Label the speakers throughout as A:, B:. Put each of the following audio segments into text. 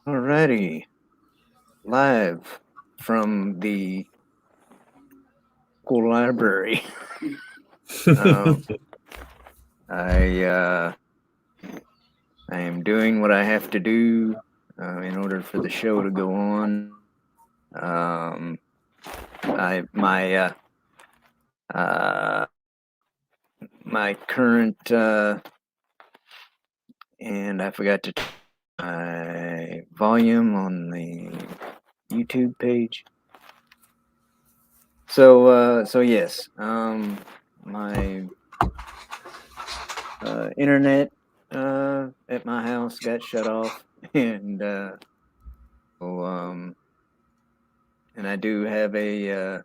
A: Alrighty, live from the school library. um, I I am doing what I have to do in order for the show to go on. Um, I uh, my current and I forgot to my volume on the YouTube page. So yes, my internet at my house got shut off, and so, and I do have a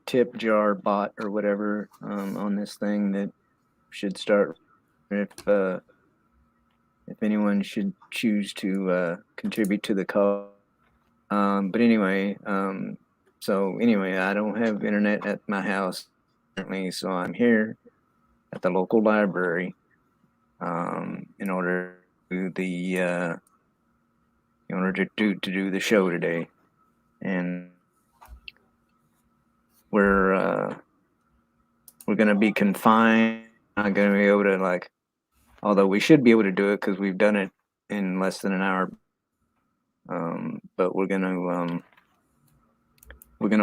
A: tip jar bot or whatever on this thing that should start if anyone should choose to contribute to the cause. But anyway, so anyway, I don't have internet at my house currently, so I'm here at the local library in order to the in order to do the show today, and we're gonna be confined. Not gonna be able to although we should be able to do it because we've done it in less than an hour. But we're gonna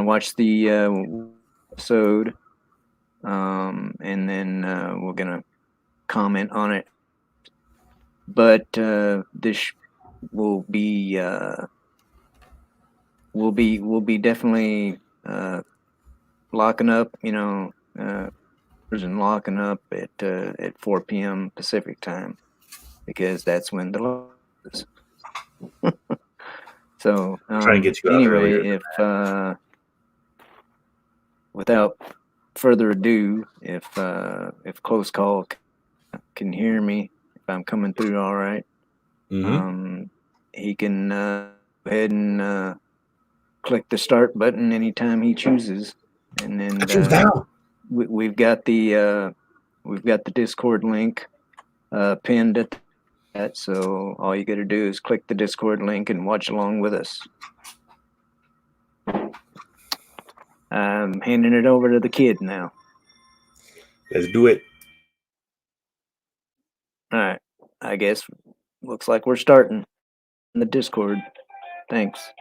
A: watch the episode, and then we're gonna comment on it. But this will be we'll be definitely locking up, and locking up at 4 p.m. Pacific time because that's when the law is. So
B: Try and get you out
A: anyway,
B: earlier.
A: if without further ado, if close call can hear me, if I'm coming through all right, he can go ahead and click the start button anytime he chooses, and then we've got the Discord link pinned at that. So all you got to do is click the Discord link and watch along with us. I'm handing it over to the kid now.
B: Let's do it.
A: All right. I guess looks like we're starting in the Discord. Thanks.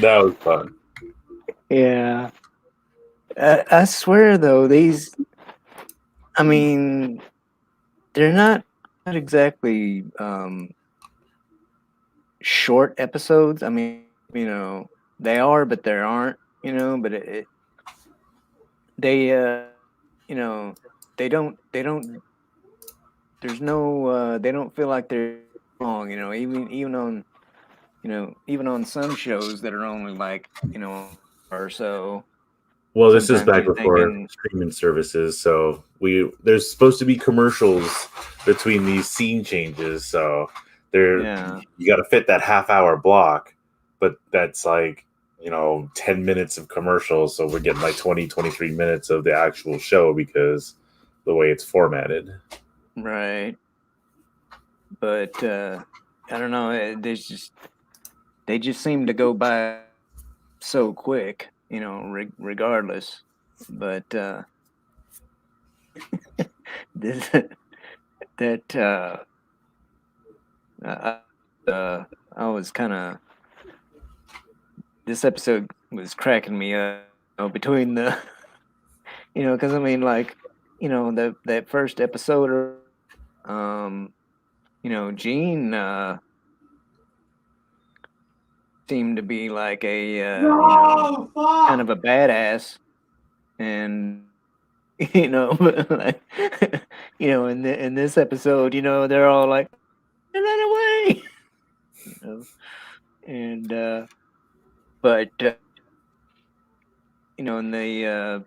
B: That was fun.
A: Yeah. I swear though, these, I mean, they're not exactly short episodes. I mean, they are, but they aren't, but they you know, they don't there's no they don't feel like they're long, even on some shows that are only like, or so.
B: Well, this is
A: Sometimes
B: back
A: you're
B: before
A: thinking,
B: streaming services, so there's supposed to be commercials between these scene changes, so
A: yeah,
B: you got to fit that half-hour block, but that's like 10 minutes of commercials, so we're getting like 20-23 minutes of the actual show because the way it's formatted.
A: right. But I don't know. They just seem to go by so quick, regardless. But this that I, I was kind of this episode was cracking me up, between the because I mean, like, that first episode, Gene seemed to be like a kind of a badass, and but like, in this episode, they're all like, run away, and but and the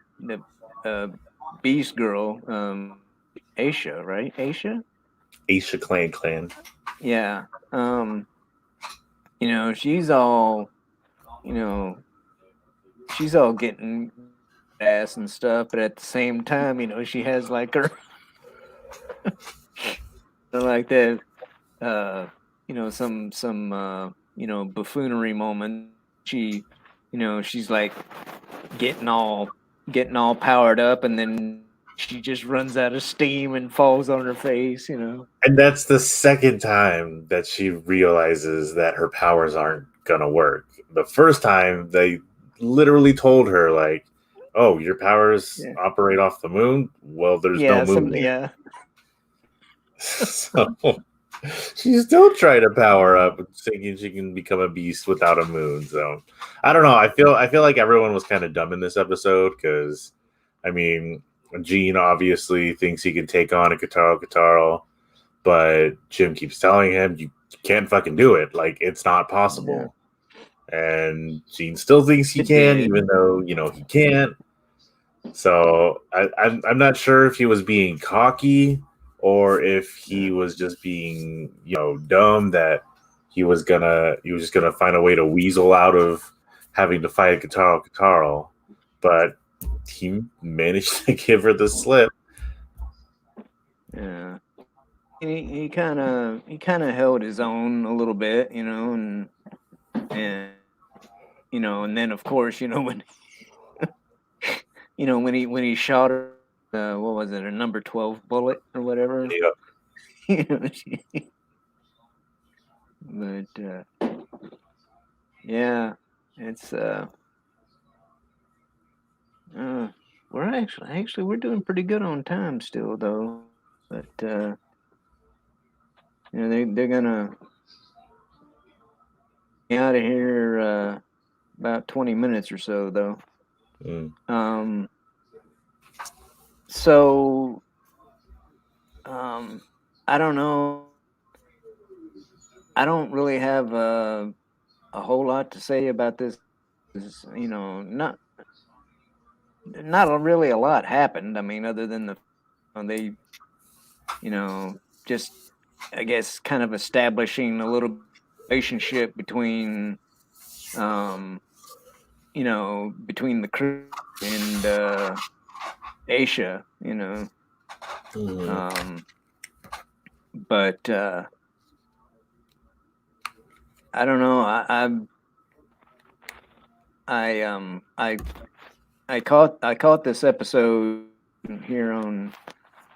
A: Beast Girl, Aisha, right?
B: Aisha Clan.
A: Yeah. She's all, you know, she's all getting ass and stuff, but at the same time, she has like her like that some buffoonery moment. She she's like getting all powered up, and then she just runs out of steam and falls on her face.
B: And that's the second time that she realizes that her powers aren't gonna work. The first time they literally told her like, "Oh, your powers
A: Yeah.
B: operate off the moon." Well, there's no moon there.
A: Yeah.
B: So she's still trying to power up, thinking she can become a beast without a moon. So I don't know. I feel like everyone was kind of dumb in this episode because, I mean, Gene obviously thinks he can take on a Kataro, but Jim keeps telling him you can't fucking do it. Like it's not possible. And Gene still thinks he
A: It
B: can,
A: did.
B: even though he can't. So I'm not sure if he was being cocky or if he was just being dumb that he was just gonna find a way to weasel out of having to fight Kataro, but he managed to give her the slip.
A: Yeah. He kind of held his own a little bit, and and then of course, when when he shot her, what was it, a number 12 bullet or whatever.
B: Yeah.
A: But yeah, it's we're actually we're doing pretty good on time still though, but they're gonna be out of here about 20 minutes or so though. So I don't know. I don't really have a whole lot to say about this. Not really a lot happened. I mean, other than they, just, I guess, kind of establishing a little relationship between, between the crew and Aisha, but I don't know. I caught this episode here on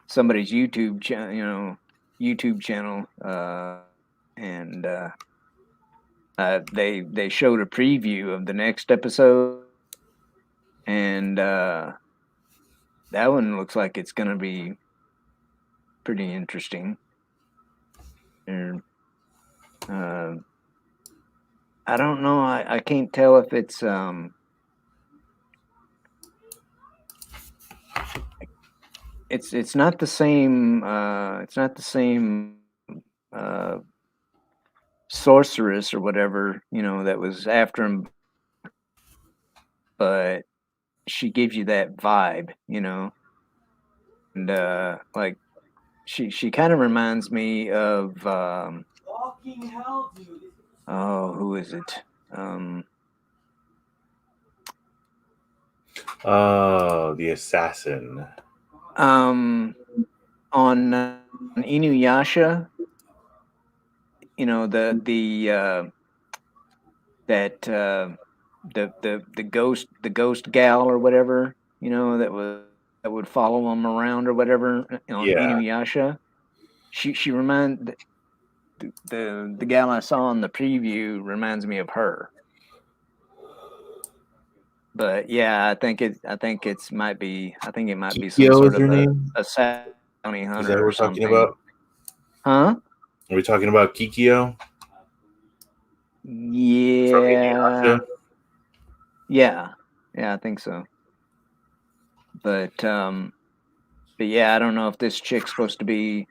A: somebody's YouTube channel, YouTube channel, and they showed a preview of the next episode, and that one looks like it's gonna be pretty interesting. And I don't know. I can't tell if it's it's not the same. It's not the same uh, sorceress or whatever, that was after him, but she gives you that vibe, and like she kind of reminds me of oh, who is it?
B: Oh, the assassin.
A: On Inuyasha, the that the ghost gal or whatever, that would follow him around or whatever on
B: Yeah.
A: Inuyasha. She the gal I saw in the preview reminds me of her. But yeah, I think it might be some
B: Kikyo
A: sort
B: is her
A: of
B: name?
A: a bounty
B: Is that what
A: hunter or
B: we're talking
A: something.
B: about?
A: Huh?
B: Are we talking about Kikyo from
A: Yeah.
B: Inuyasha?
A: Yeah. Yeah, I think so. But yeah, I don't know if this chick's supposed to be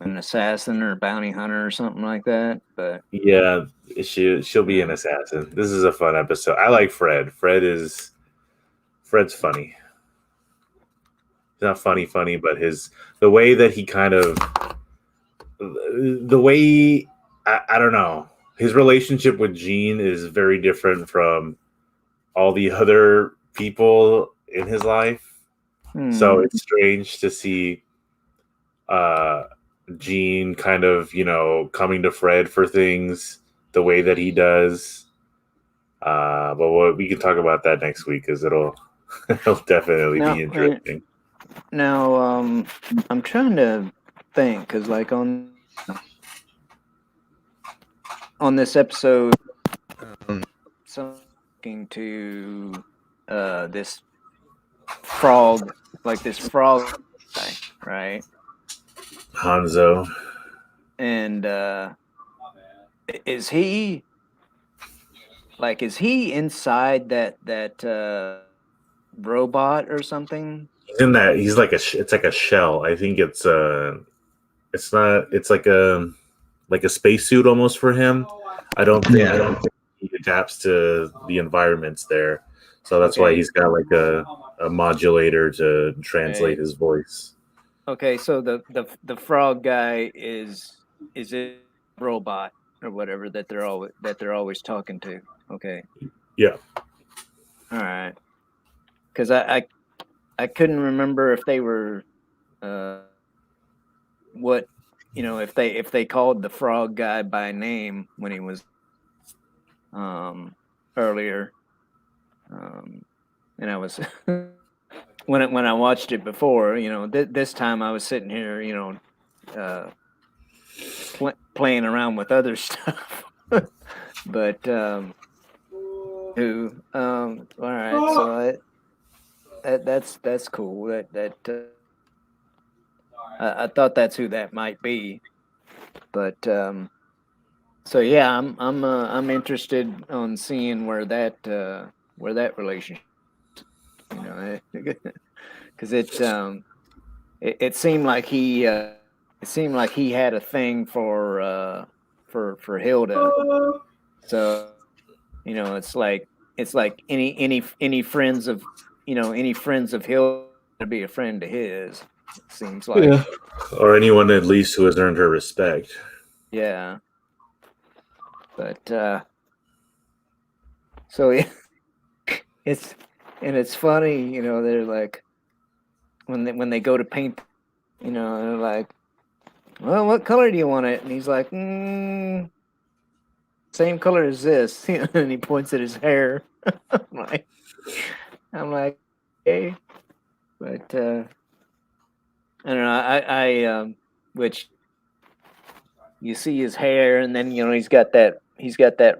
A: an assassin or a bounty hunter or something like that. But
B: Yeah, she'll be an assassin. This is a fun episode. I like Fred. Fred's funny. He's not funny, but the way that he kind of the way I don't know. His relationship with Jean is very different from all the other people in his life. So it's strange to see uh Gene kind of, coming to Fred for things the way that he does. But we can talk about that next week because it'll definitely be interesting.
A: Now, I'm trying to think because, like, on this episode, something to this frog, like this frog guy, right?
B: Hanzo.
A: And is he inside that robot or something?
B: He's in that. He's like it's like a shell. I think it's not. It's like a spacesuit almost for him. I don't think he adapts to the environments there. So that's why he's got like a modulator to translate his voice.
A: Okay, so the frog guy is a robot or whatever that they're always talking to. Okay.
B: Yeah.
A: All right. Because I couldn't remember if they were what if they called the frog guy by name when he was earlier, and I was when I watched it before, this time I was sitting here, playing around with other stuff. But all right, so that's cool. I thought that's who that might be, but so yeah, I'm interested on seeing where that relationship, because it seemed like he had a thing for Hilda. So it's like any friends of Hilda to be a friend to his. It seems like.
B: Yeah. Or anyone at least who has earned her respect.
A: Yeah. But so yeah, it's funny, they're like when they go to paint, they're like, well, what color do you want it? And he's like, same color as this, and he points at his hair. I'm like, okay, but I don't know. which you see his hair, and then he's got that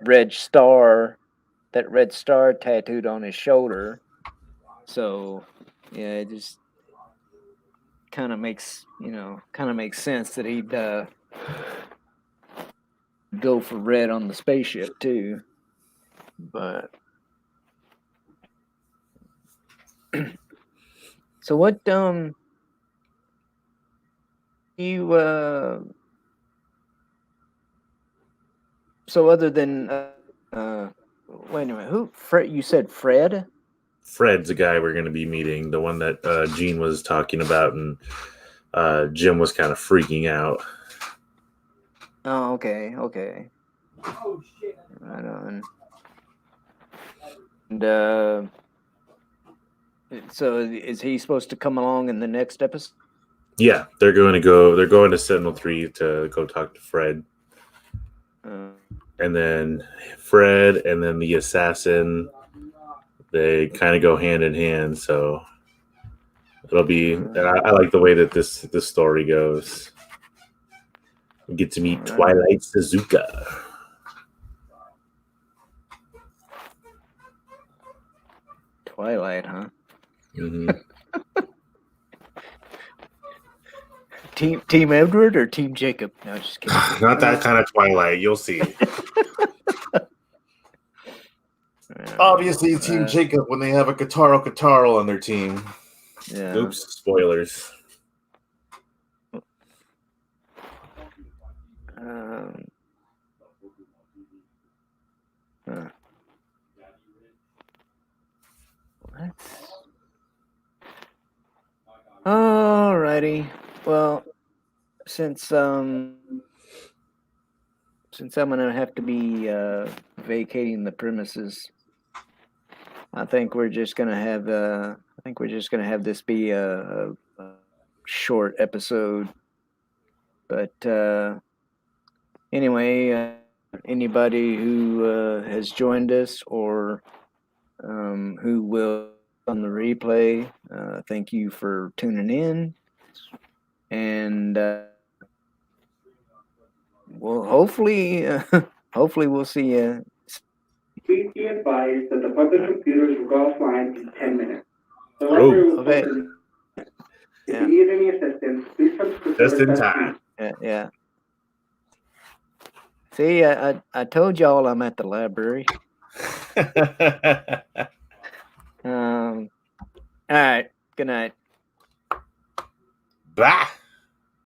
A: red star tattooed on his shoulder. So yeah, it just kind of makes sense that he'd go for red on the spaceship too. But so what you so other than wait a minute, who Fred? You said Fred?
B: Fred's a guy we're going to be meeting, the one that Gene was talking about, and Jim was kind of freaking out.
A: Oh, okay. Oh shit! Right on. And so is he supposed to come along in the next episode?
B: Yeah, they're going to Sentinel 3 to go talk to Fred. And then Fred and then the assassin, they kind of go hand in hand. So it'll be. I like the way that this story goes. We get to meet Twilight Suzuka.
A: Twilight, huh?
B: Mm-hmm.
A: Team Edward or Team Jacob? No, just kidding.
B: Not that kind of Twilight. You'll see. Obviously, Team Jacob when they have a Kataro on their team.
A: Yeah.
B: Oops, spoilers.
A: Alrighty. Well, since I'm gonna have to be vacating the premises, I think we're just gonna have this be a short episode. But anyway, anybody who has joined us or who will on the replay, thank you for tuning in, and well, hopefully we'll see you.
C: Please be advised that the public computers will go offline in 10 minutes. The
B: Oh,
C: library will
A: okay.
C: open. If
A: Yeah.
C: you need any assistance, please come to the
B: Just in
C: service
B: time.
A: Yeah. See, I told y'all I'm at the library. All right. Good night.
B: Bye.